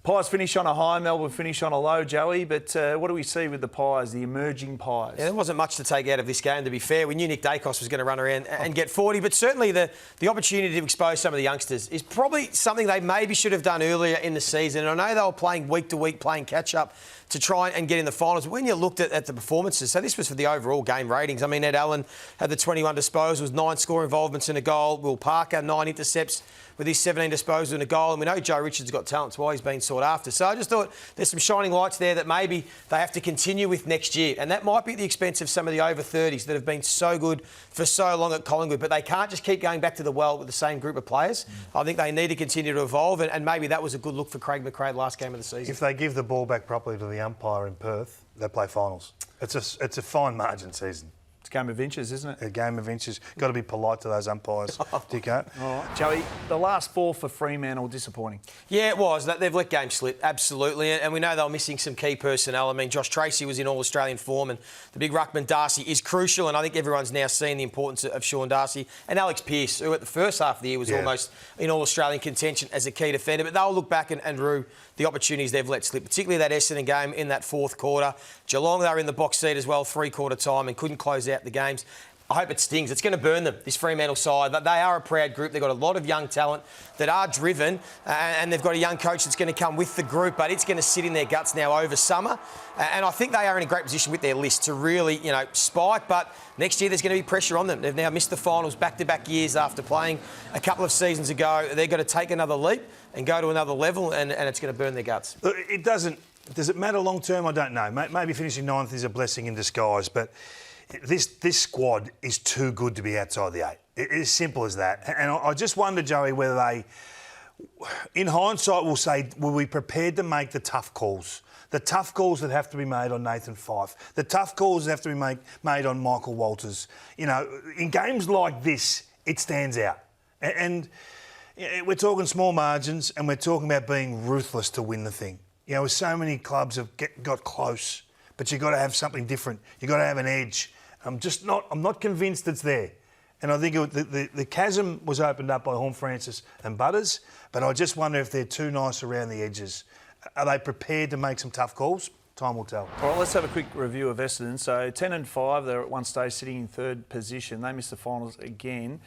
Pies finish on a high, Melbourne finish on a low, Joey, but what do we see with the Pies, the emerging Pies? Yeah, there wasn't much to take out of this game, to be fair. We knew Nick Dacos was going to run around and get 40, but certainly the opportunity to expose some of the youngsters is probably something they maybe should have done earlier in the season. And I know they were playing week to week, playing catch-up to try and get in the finals. When you looked at the performances, so this was for the overall game ratings. I mean, Ed Allen had the 21 disposals, 9 score involvements in a goal. Will Parker, 9 intercepts with his 17 disposals and a goal. And we know Joe Richard's got talent, that's why he's been sought after. So I just thought there's some shining lights there that maybe they have to continue with next year. And that might be at the expense of some of the over 30s that have been so good for so long at Collingwood. But they can't just keep going back to the well with the same group of players. I think they need to continue to evolve. And maybe that was a good look for Craig McRae last game of the season. If they give the ball back properly to the umpire in Perth, they play finals. It's a fine margin season. It's a game of inches, isn't it? A game of inches. Got to be polite to those umpires, Dicko. All right. Joey, the last 4 for Fremantle, disappointing. Yeah, it was. They've let games slip, absolutely. And we know they were missing some key personnel. I mean, Josh Tracy was in All-Australian form and the big ruckman Darcy is crucial. And I think everyone's now seen the importance of Sean Darcy and Alex Pearce, who at the first half of the year was almost in All-Australian contention as a key defender. But they'll look back and rue the opportunities they've let slip, particularly that Essendon game in that fourth quarter. Geelong, they were in the box seat as well, 3-quarter time, and couldn't close out the games. I hope it stings. It's going to burn them, this Fremantle side. They are a proud group. They've got a lot of young talent that are driven, and they've got a young coach that's going to come with the group, but it's going to sit in their guts now over summer. And I think they are in a great position with their list to really, spike. But next year there's going to be pressure on them. They've now missed the finals back-to-back years after playing a couple of seasons ago. They've got to take another leap and go to another level, and it's going to burn their guts. Look, it doesn't. Does it matter long term? I don't know. Maybe finishing 9th is a blessing in disguise, but this squad is too good to be outside the 8. It's as simple as that. And I just wonder, Joey, whether they, in hindsight, will say, were we prepared to make the tough calls? The tough calls that have to be made on Nathan Fyfe. The tough calls that have to be made on Michael Walters. In games like this, it stands out. And we're talking small margins and we're talking about being ruthless to win the thing. So many clubs have got close, but you've got to have something different. You've got to have an edge. I'm not convinced it's there. And I think the chasm was opened up by Horne-Francis and Butters, but I just wonder if they're too nice around the edges. Are they prepared to make some tough calls? Time will tell. All right, let's have a quick review of Essendon. So 10-5, they're at one stage sitting in 3rd position. They missed the finals again.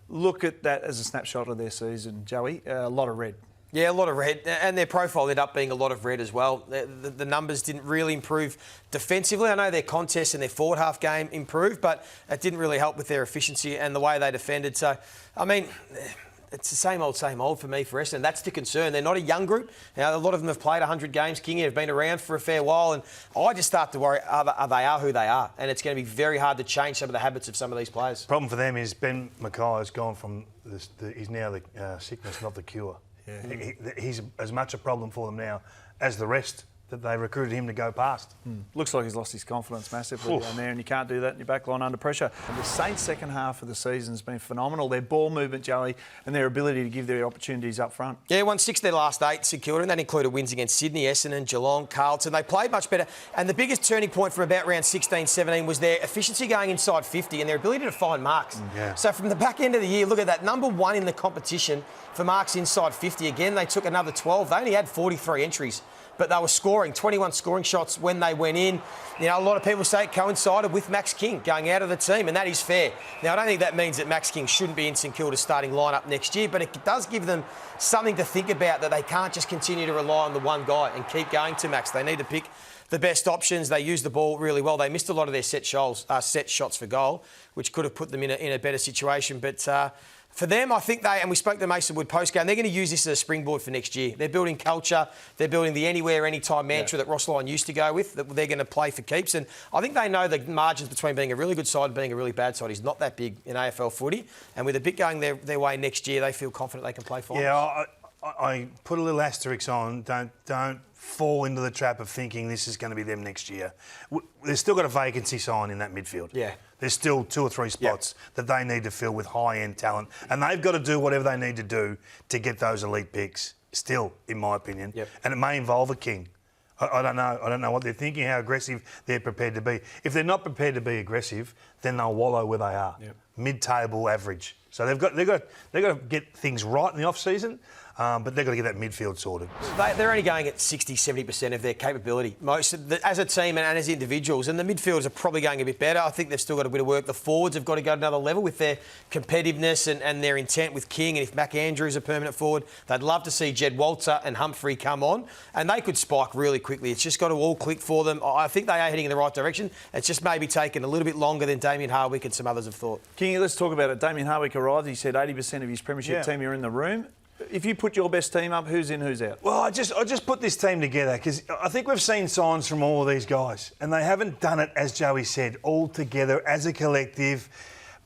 Look at that as a snapshot of their season, Joey. A lot of red. Yeah, a lot of red, and their profile ended up being a lot of red as well. The numbers didn't really improve defensively. I know their contest and their forward half game improved, but it didn't really help with their efficiency and the way they defended. So, I mean, it's the same old for me for Essendon. That's the concern. They're not a young group. A lot of them have played 100 games. King have been around for a fair while, and I just start to worry, they are who they are, and it's going to be very hard to change some of the habits of some of these players. The problem for them is Ben Mackay has gone from he's now the sickness, not the cure. Yeah. He's as much a problem for them now as the rest that they recruited him to go past. Looks like he's lost his confidence massively down there, and you can't do that in your back line under pressure. And the Saints' second half of the season has been phenomenal. Their ball movement, Joey, and their ability to give their opportunities up front. Yeah, won 6 of their last 8, St Kilda, and that included wins against Sydney, Essendon, Geelong, Carlton. They played much better, and the biggest turning point from about round 16-17 was their efficiency going inside 50 and their ability to find marks. So from the back end of the year, look at that, number 1 in the competition for marks inside 50. Again, they took another 12. They only had 43 entries, but they were scoring 21 scoring shots when they went in. A lot of people say it coincided with Max King going out of the team, and that is fair. Now, I don't think that means that Max King shouldn't be in St Kilda's starting lineup next year, but it does give them something to think about, that they can't just continue to rely on the one guy and keep going to Max. They need to pick the best options. They used the ball really well. They missed a lot of their set shots for goal, which could have put them in a better situation. But for them, I think and we spoke to Mason Wood post-game, they're going to use this as a springboard for next year. They're building culture. They're building the anywhere, anytime mantra that Ross Lyon used to go with, that they're going to play for keeps. And I think they know the margins between being a really good side and being a really bad side is not that big in AFL footy. And with a bit going their way next year, they feel confident they can play finals. Yeah, I put a little asterisk on. Don't fall into the trap of thinking this is going to be them next year. They've still got a vacancy sign in that midfield. Yeah. There's still 2 or 3 spots that they need to fill with high-end talent, and they've got to do whatever they need to do to get those elite picks, still, in my opinion. And it may involve a King. I don't know. I don't know what they're thinking, how aggressive they're prepared to be. If they're not prepared to be aggressive, then they'll wallow where they are. Mid-table average. So they've got to get things right in the off-season. but they've got to get that midfield sorted. They're only going at 60, 70% of their capability, as a team and as individuals. And the midfielders are probably going a bit better. I think they've still got a bit of work. The forwards have got to go to another level with their competitiveness and their intent with King. And if Mac Andrews is a permanent forward, they'd love to see Jed Walter and Humphrey come on. And they could spike really quickly. It's just got to all click for them. I think they are heading in the right direction. It's just maybe taken a little bit longer than Damien Hardwick and some others have thought. King, let's talk about it. Damien Hardwick arrived. He said 80% of his premiership team are in the room. If you put your best team up, who's in, who's out? Well, I just put this team together because I think we've seen signs from all of these guys, and they haven't done it, as Joey said, all together as a collective.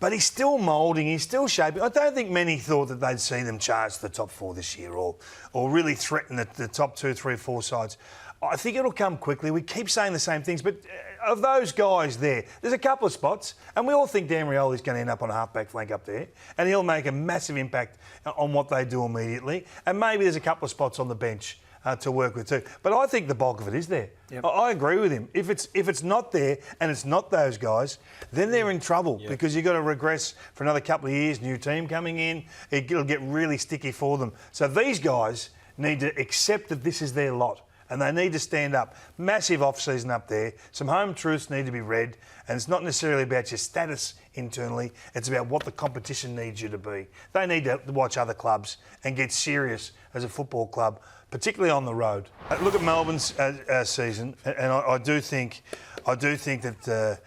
But he's still moulding, he's still shaping. I don't think many thought that they'd see them charge the top 4 this year or really threaten the top 2, 3, 4 sides. I think it'll come quickly. We keep saying the same things, but of those guys there's a couple of spots, and we all think Dan Rioli's going to end up on a half-back flank up there, and he'll make a massive impact on what they do immediately. And maybe there's a couple of spots on the bench to work with too. But I think the bulk of it is there. Yep. I agree with him. If it's not there and it's not those guys, then they're in trouble because you've got to regress for another couple of years, new team coming in. It'll get really sticky for them. So these guys need to accept that this is their lot. And they need to stand up. Massive off-season up there. Some home truths need to be read. And it's not necessarily about your status internally. It's about what the competition needs you to be. They need to watch other clubs and get serious as a football club, particularly on the road. Look at Melbourne's season, and I do think that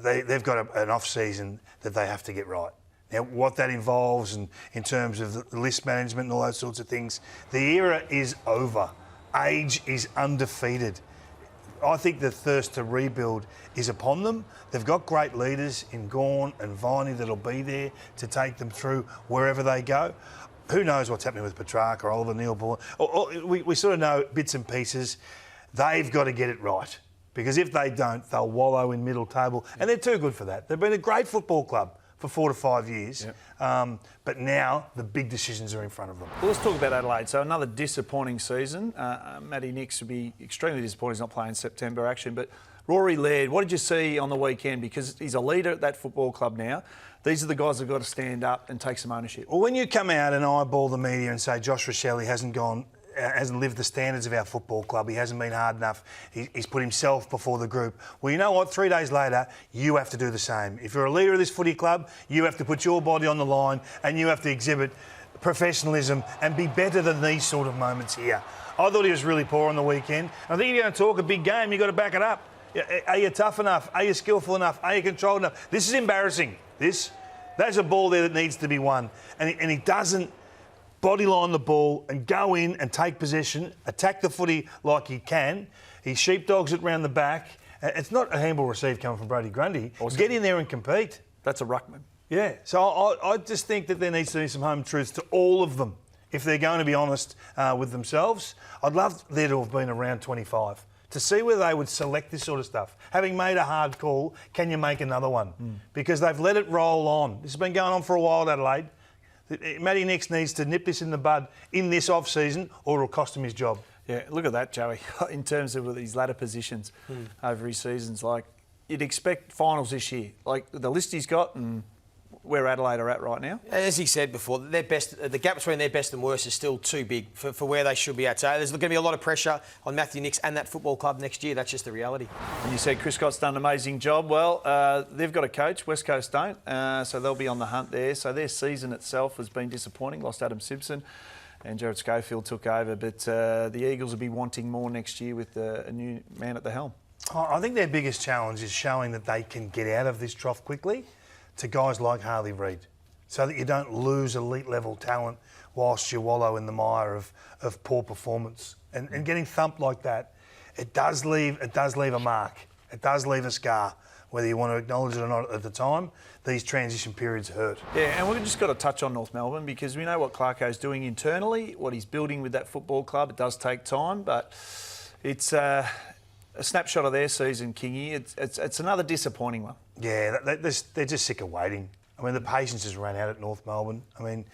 they've got an off-season that they have to get right. Now, what that involves in terms of the list management and all those sorts of things, the era is over. Age is undefeated. I think the thirst to rebuild is upon them. They've got great leaders in Gawn and Viney that'll be there to take them through wherever they go. Who knows what's happening with Petrarca or Oliver Neal? We sort of know bits and pieces. They've got to get it right because if they don't, they'll wallow in middle table. And they're too good for that. They've been a great football club for 4 to 5 years. Yep. But now the big decisions are in front of them. Well, let's talk about Adelaide. So another disappointing season. Matty Nix would be extremely disappointed he's not playing September action. But Rory Laird, what did you see on the weekend? Because he's a leader at that football club now. These are the guys that have got to stand up and take some ownership. Well, when you come out and eyeball the media and say Josh Rochelle hasn't lived the standards of our football club. He hasn't been hard enough. He's put himself before the group. Well, you know what? 3 days later, you have to do the same. If you're a leader of this footy club, you have to put your body on the line and you have to exhibit professionalism and be better than these sort of moments here. I thought he was really poor on the weekend. I think if you're going to talk a big game, you've got to back it up. Are you tough enough? Are you skillful enough? Are you controlled enough? This is embarrassing. There's a ball there that needs to be won. And he doesn't bodyline the ball and go in and take possession, attack the footy like he can. He sheepdogs it round the back. It's not a handball received coming from Brody Grundy. Get in there and compete. That's a ruckman. Yeah. So I just think that there needs to be some home truths to all of them if they're going to be honest with themselves. I'd love there to have been around 25 to see whether they would select this sort of stuff. Having made a hard call, can you make another one? Because they've let it roll on. This has been going on for a while at Adelaide. Matty Nix needs to nip this in the bud in this off-season or it'll cost him his job. Yeah, look at that, Joey. In terms of his ladder positions over his seasons, like you'd expect finals this year. Like the list he's got and where Adelaide are at right now. As he said before, the gap between their best and worst is still too big for where they should be at. So there's going to be a lot of pressure on Matthew Nix and that football club next year. That's just the reality. And you said Chris Scott's done an amazing job. Well, they've got a coach, West Coast don't, so they'll be on the hunt there. So their season itself has been disappointing. Lost Adam Simpson and Jared Schofield took over. But the Eagles will be wanting more next year with a new man at the helm. I think their biggest challenge is showing that they can get out of this trough quickly to guys like Harley Reid, so that you don't lose elite level talent whilst you wallow in the mire of poor performance. And getting thumped like that, it does leave a mark. It does leave a scar. Whether you want to acknowledge it or not at the time, these transition periods hurt. Yeah, and we've just got to touch on North Melbourne because we know what Clarko's doing internally, what he's building with that football club. It does take time, but it's a snapshot of their season, Kingy. It's another disappointing one. Yeah, they're just sick of waiting. I mean, the patience has run out at North Melbourne. I mean,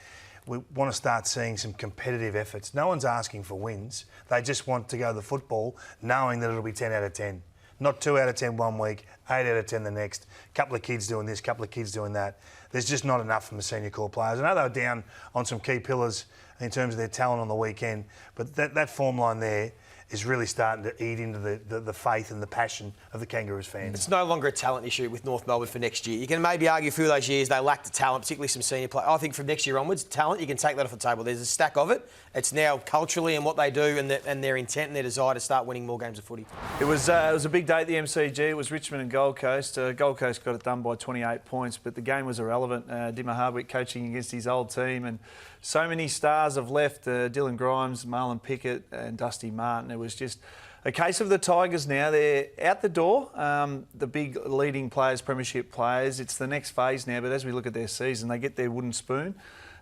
we want to start seeing some competitive efforts. No one's asking for wins. They just want to go to the football knowing that it'll be 10 out of 10. Not 2 out of 10 one week, 8 out of 10 the next. Couple of kids doing this, couple of kids doing that. There's just not enough from the senior core players. I know they were down on some key pillars in terms of their talent on the weekend, but that form line there is really starting to eat into the faith and the passion of the Kangaroos fans. It's no longer a talent issue with North Melbourne for next year. You can maybe argue a few of those years they lacked the talent, particularly some senior players. I think from next year onwards, talent, you can take that off the table. There's a stack of it. It's now culturally and what they do and their intent and their desire to start winning more games of footy. It was a big day at the MCG. It was Richmond and Gold Coast. Gold Coast got it done by 28 points, but the game was irrelevant. Dimmer Hardwick coaching against his old team, and so many stars have left. Dylan Grimes, Marlon Pickett and Dusty Martin. It was just a case of the Tigers now. They're out the door, the big leading players, premiership players. It's the next phase now, but as we look at their season, they get their wooden spoon.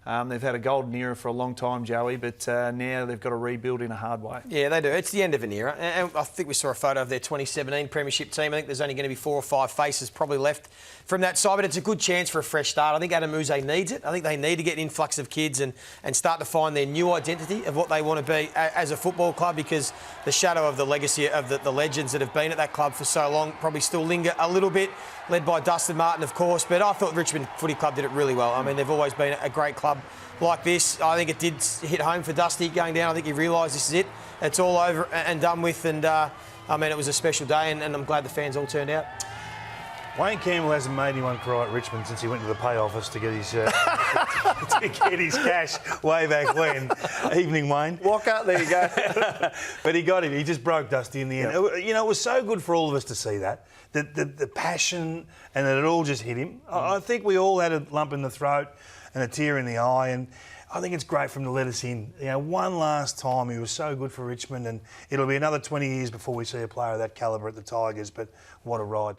They've had a golden era for a long time, Joey, but now they've got to rebuild in a hard way. Yeah, they do. It's the end of an era. And I think we saw a photo of their 2017 premiership team. I think there's only going to be 4 or 5 faces probably left from that side, but it's a good chance for a fresh start. I think Adam Muse needs it. I think they need to get an influx of kids and start to find their new identity of what they want to be as a football club, because the shadow of the legacy of the legends that have been at that club for so long probably still linger a little bit, led by Dustin Martin, of course. But I thought Richmond Footy Club did it really well. I mean, they've always been a great club like this. I think it did hit home for Dusty going down. I think he realised this is it. It's all over and done with. And, I mean, it was a special day, and I'm glad the fans all turned out. Wayne Campbell hasn't made anyone cry at Richmond since he went to the pay office to get his to get his cash way back when. Evening, Wayne. Walk out, there you go. But he got him. He just broke Dusty in the end. Yep. You know, it was so good for all of us to see that. The passion, and that it all just hit him. I think we all had a lump in the throat and a tear in the eye, and I think it's great for him to let us in. You know, one last time. He was so good for Richmond, and it'll be another 20 years before we see a player of that calibre at the Tigers, but what a ride.